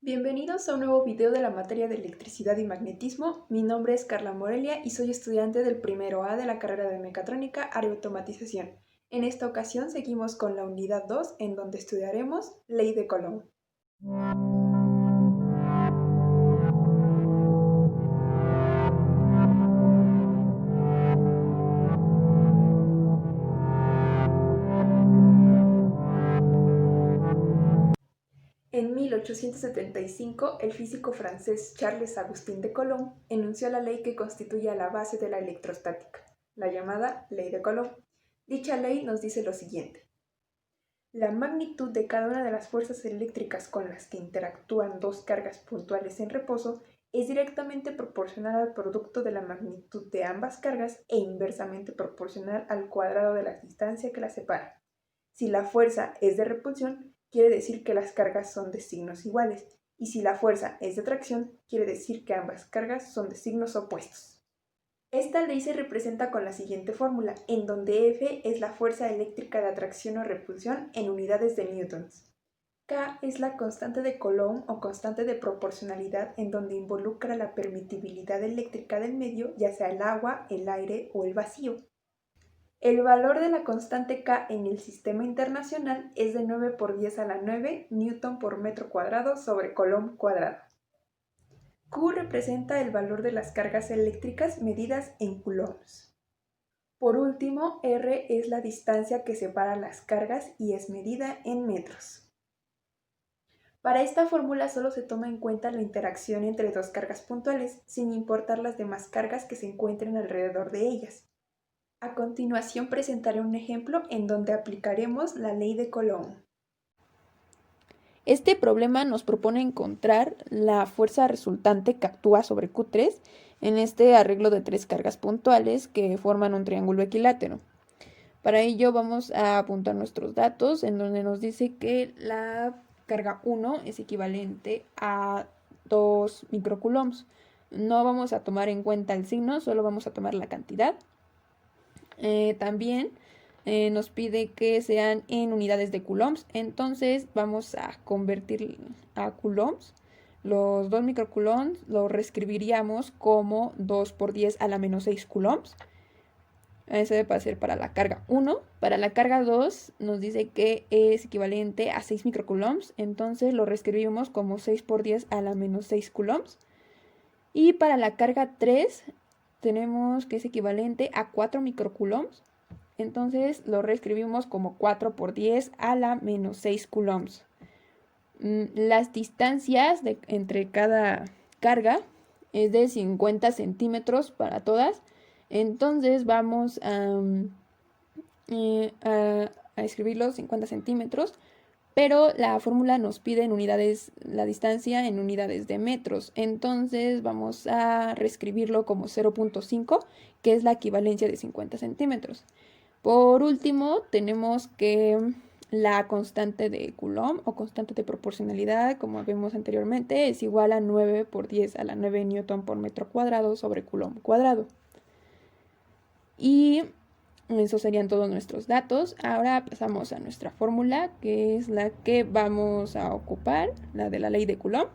Bienvenidos a un nuevo video de la materia de electricidad y magnetismo. Mi nombre es Carla Morelia y soy estudiante del primero A de la carrera de mecatrónica área automatización. En esta ocasión seguimos con la unidad 2 en donde estudiaremos ley de Coulomb. En 1875, el físico francés Charles-Augustin de Coulomb enunció la ley que constituye la base de la electrostática, la llamada ley de Coulomb. Dicha ley nos dice lo siguiente: la magnitud de cada una de las fuerzas eléctricas con las que interactúan dos cargas puntuales en reposo es directamente proporcional al producto de la magnitud de ambas cargas e inversamente proporcional al cuadrado de la distancia que las separa. Si la fuerza es de repulsión, quiere decir que las cargas son de signos iguales, y si la fuerza es de atracción, quiere decir que ambas cargas son de signos opuestos. Esta ley se representa con la siguiente fórmula, en donde F es la fuerza eléctrica de atracción o repulsión en unidades de newtons. K es la constante de Coulomb o constante de proporcionalidad en donde involucra la permitibilidad eléctrica del medio, ya sea el agua, el aire o el vacío. El valor de la constante K en el sistema internacional es de 9 por 10 a la 9 newton por metro cuadrado sobre Coulomb cuadrado. Q representa el valor de las cargas eléctricas medidas en coulombs. Por último, R es la distancia que separa las cargas y es medida en metros. Para esta fórmula solo se toma en cuenta la interacción entre dos cargas puntuales, sin importar las demás cargas que se encuentren alrededor de ellas. A continuación presentaré un ejemplo en donde aplicaremos la ley de Coulomb. Este problema nos propone encontrar la fuerza resultante que actúa sobre Q3 en este arreglo de tres cargas puntuales que forman un triángulo equilátero. Para ello vamos a apuntar nuestros datos en donde nos dice que la carga 1 es equivalente a 2 microcoulombs. No vamos a tomar en cuenta el signo, solo vamos a tomar la cantidad. También nos pide que sean en unidades de coulombs, entonces vamos a convertir a coulombs. Los 2 microcoulombs lo reescribiríamos como 2 por 10 a la menos 6 coulombs. Eso va a ser para la carga 1. Para la carga 2 nos dice que es equivalente a 6 microcoulombs, entonces lo reescribimos como 6 por 10 a la menos 6 coulombs. Y para la carga 3 tenemos que es equivalente a 4 microcoulombs, entonces lo reescribimos como 4 por 10 a la menos 6 coulombs. Las distancias entre cada carga es de 50 centímetros para todas, entonces vamos a escribir los 50 centímetros, pero la fórmula nos pide en unidades, la distancia en unidades de metros, entonces vamos a reescribirlo como 0.5, que es la equivalencia de 50 centímetros. Por último, tenemos que la constante de Coulomb o constante de proporcionalidad, como vimos anteriormente, es igual a 9 por 10 a la 9 newton por metro cuadrado sobre Coulomb cuadrado. Y esos serían todos nuestros datos. Ahora pasamos a nuestra fórmula, que es la que vamos a ocupar, la de la ley de Coulomb.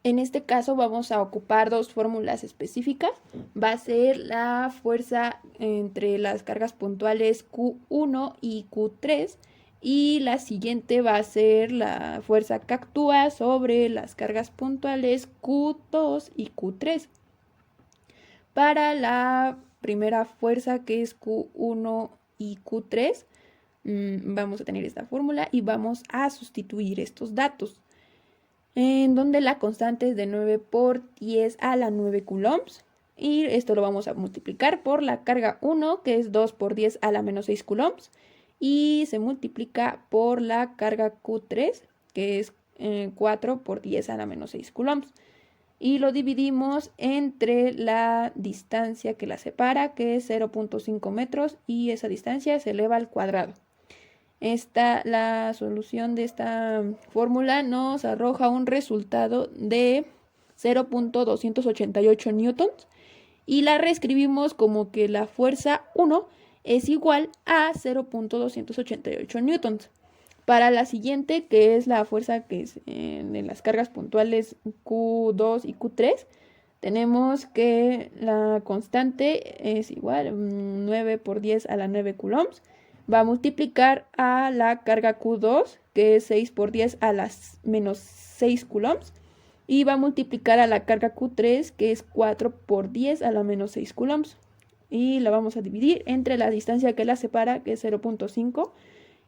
En este caso vamos a ocupar dos fórmulas específicas. Va a ser la fuerza entre las cargas puntuales Q1 y Q3. Y la siguiente va a ser la fuerza que actúa sobre las cargas puntuales Q2 y Q3. Para la primera fuerza, que es Q1 y Q3, vamos a tener esta fórmula y vamos a sustituir estos datos, en donde la constante es de 9 por 10 a la 9 coulombs, y esto lo vamos a multiplicar por la carga 1, que es 2 por 10 a la menos 6 coulombs, y se multiplica por la carga Q3, que es 4 por 10 a la menos 6 coulombs. Y lo dividimos entre la distancia que la separa, que es 0.5 metros, y esa distancia se eleva al cuadrado. La solución de esta fórmula nos arroja un resultado de 0.288 newtons, y la reescribimos como que la fuerza 1 es igual a 0.288 newtons. Para la siguiente, que es la fuerza que es de las cargas puntuales Q2 y Q3, tenemos que la constante es igual, 9 por 10 a la 9 coulombs. Va a multiplicar a la carga Q2, que es 6 por 10 a las menos 6 coulombs. Y va a multiplicar a la carga Q3, que es 4 por 10 a la menos 6 coulombs. Y la vamos a dividir entre la distancia que la separa, que es 0.5,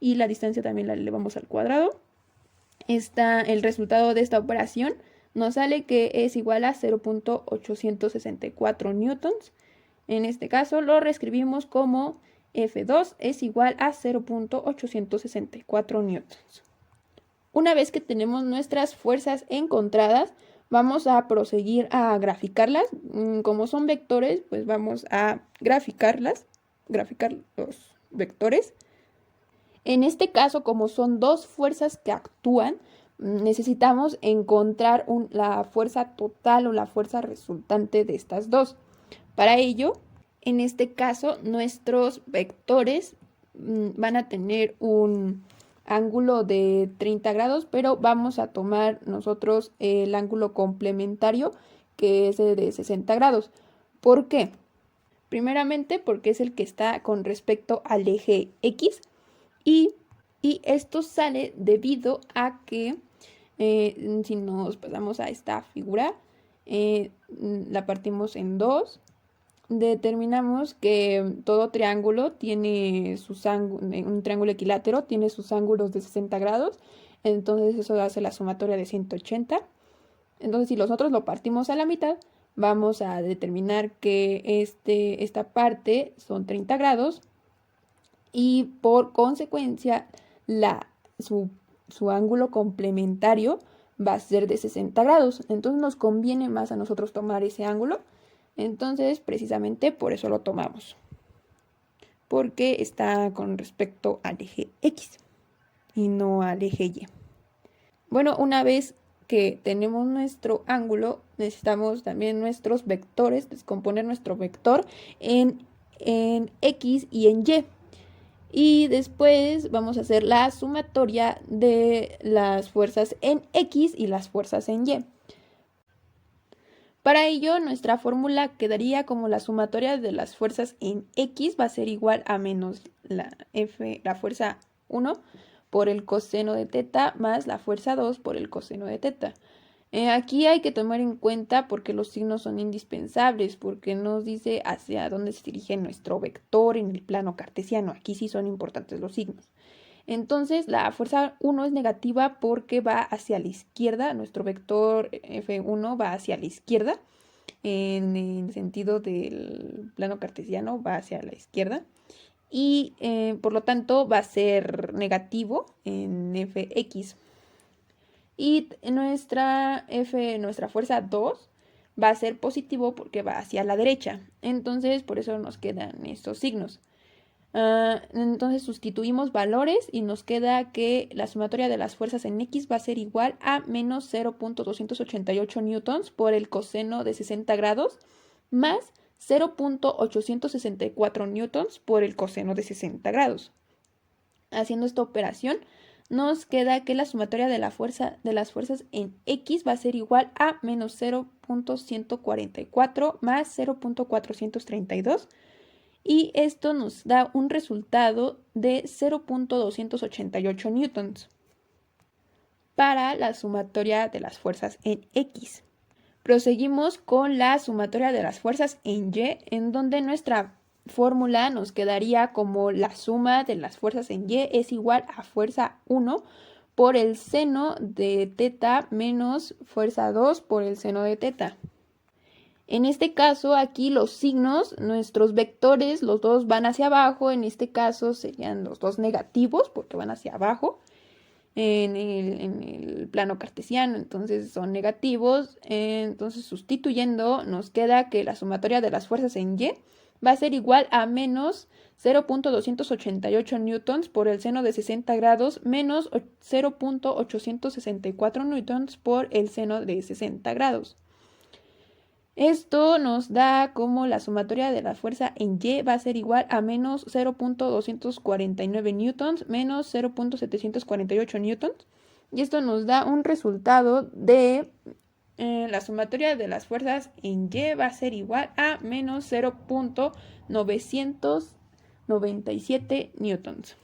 y la distancia también la elevamos al cuadrado. El resultado de esta operación nos sale que es igual a 0.864 newtons. En este caso lo reescribimos como F2 es igual a 0.864 newtons. Una vez que tenemos nuestras fuerzas encontradas, vamos a proseguir a graficarlas. Como son vectores, pues vamos a graficar los vectores. En este caso, como son dos fuerzas que actúan, necesitamos encontrar la fuerza total o la fuerza resultante de estas dos. Para ello, en este caso, nuestros vectores van a tener un ángulo de 30 grados, pero vamos a tomar nosotros el ángulo complementario, que es de 60 grados. ¿Por qué? Primeramente, porque es el que está con respecto al eje X. Y esto sale debido a que si nos pasamos a esta figura, la partimos en dos, determinamos que todo triángulo tiene un triángulo equilátero tiene sus ángulos de 60 grados, entonces eso hace la sumatoria de 180. Entonces si nosotros lo partimos a la mitad, vamos a determinar que esta parte son 30 grados, y por consecuencia su ángulo complementario va a ser de 60 grados. Entonces nos conviene más a nosotros tomar ese ángulo. Entonces precisamente por eso lo tomamos, porque está con respecto al eje X y no al eje Y. Bueno, una vez que tenemos nuestro ángulo, necesitamos también nuestros vectores, descomponer nuestro vector en X y en Y. Y después vamos a hacer la sumatoria de las fuerzas en X y las fuerzas en Y. Para ello, nuestra fórmula quedaría como la sumatoria de las fuerzas en X va a ser igual a menos la fuerza 1 por el coseno de teta más la fuerza 2 por el coseno de teta. Aquí hay que tomar en cuenta porque los signos son indispensables, porque nos dice hacia dónde se dirige nuestro vector en el plano cartesiano. Aquí sí son importantes los signos. Entonces la fuerza 1 es negativa porque va hacia la izquierda, nuestro vector F1 va hacia la izquierda, en el sentido del plano cartesiano va hacia la izquierda, y por lo tanto va a ser negativo en Fx. Y nuestra fuerza 2 va a ser positivo porque va hacia la derecha. Entonces, por eso nos quedan estos signos. Entonces sustituimos valores y nos queda que la sumatoria de las fuerzas en X va a ser igual a menos 0.288 newtons por el coseno de 60 grados más 0.864 newtons por el coseno de 60 grados. Haciendo esta operación, nos queda que la sumatoria de las fuerzas en X va a ser igual a menos 0.144 más 0.432, y esto nos da un resultado de 0.288 newtons para la sumatoria de las fuerzas en X. Proseguimos con la sumatoria de las fuerzas en Y, en donde nuestra fórmula nos quedaría como la suma de las fuerzas en Y es igual a fuerza 1 por el seno de teta menos fuerza 2 por el seno de teta. En este caso, aquí los signos, nuestros vectores, los dos van hacia abajo. En este caso serían los dos negativos porque van hacia abajo en el plano cartesiano, entonces son negativos. Entonces, sustituyendo, nos queda que la sumatoria de las fuerzas en Y va a ser igual a menos 0.288 newtons por el seno de 60 grados menos 0.864 newtons por el seno de 60 grados. Esto nos da como la sumatoria de la fuerza en Y va a ser igual a menos 0.249 newtons menos 0.748 newtons. Y esto nos da un resultado de la sumatoria de las fuerzas en Y va a ser igual a menos 0.997 newtons.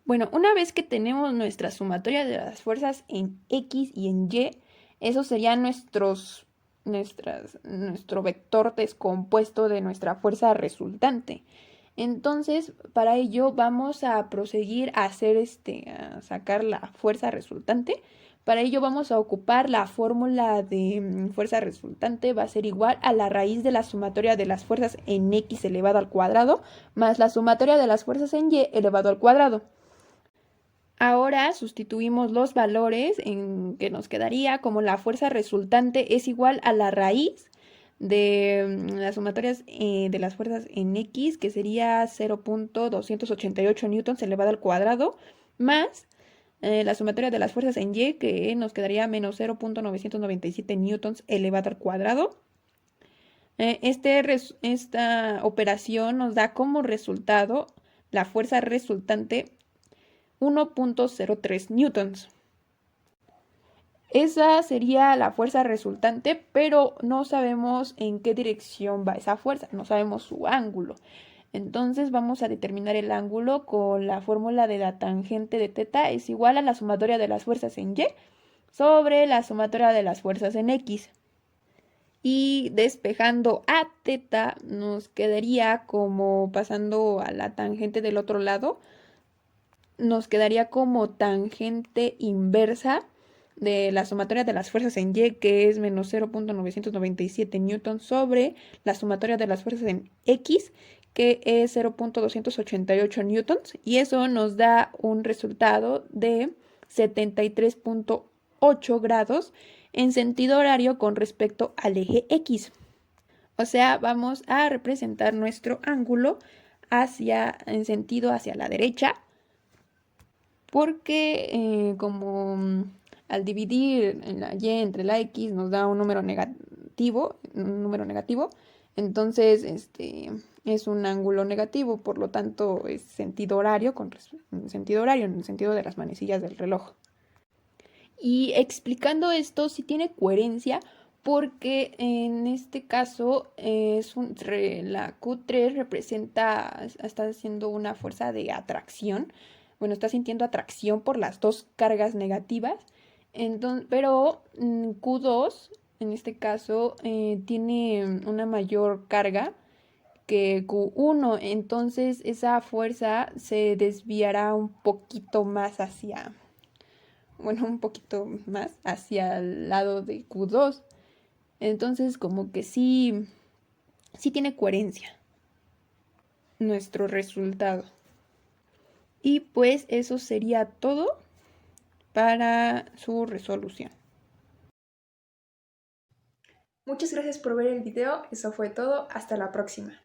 Bueno, una vez que tenemos nuestra sumatoria de las fuerzas en X y en Y, eso sería nuestro vector descompuesto de nuestra fuerza resultante. Entonces, para ello vamos a proseguir a a sacar la fuerza resultante. Para ello vamos a ocupar la fórmula de fuerza resultante, va a ser igual a la raíz de la sumatoria de las fuerzas en X elevado al cuadrado más la sumatoria de las fuerzas en Y elevado al cuadrado. Ahora sustituimos los valores en que nos quedaría como la fuerza resultante es igual a la raíz de las sumatorias de las fuerzas en X, que sería 0.288 newtons elevado al cuadrado, más la sumatoria de las fuerzas en Y, que nos quedaría menos 0.997 newtons elevado al cuadrado. Esta operación nos da como resultado la fuerza resultante 1.03 newtons. Esa sería la fuerza resultante, pero no sabemos en qué dirección va esa fuerza, no sabemos su ángulo. Entonces vamos a determinar el ángulo con la fórmula de la tangente de θ es igual a la sumatoria de las fuerzas en Y sobre la sumatoria de las fuerzas en X. Y despejando a θ nos quedaría como pasando a la tangente del otro lado, nos quedaría como tangente inversa de la sumatoria de las fuerzas en Y, que es menos 0.997 newtons sobre la sumatoria de las fuerzas en X, que es 0.288 newtons, y eso nos da un resultado de 73.8 grados en sentido horario con respecto al eje X. O sea, vamos a representar nuestro ángulo en sentido hacia la derecha, porque como al dividir en la y entre la x nos da un número negativo, entonces es un ángulo negativo, por lo tanto es sentido horario, en el sentido de las manecillas del reloj. Y explicando esto, sí tiene coherencia, porque en este caso la Q3 está haciendo una fuerza de atracción. Bueno, está sintiendo atracción por las dos cargas negativas. Pero Q2, en este caso, tiene una mayor carga que Q1. Entonces esa fuerza se desviará un poquito más hacia el lado de Q2. Entonces, como que sí tiene coherencia nuestro resultado. Y pues eso sería todo para su resolución. Muchas gracias por ver el video, eso fue todo, hasta la próxima.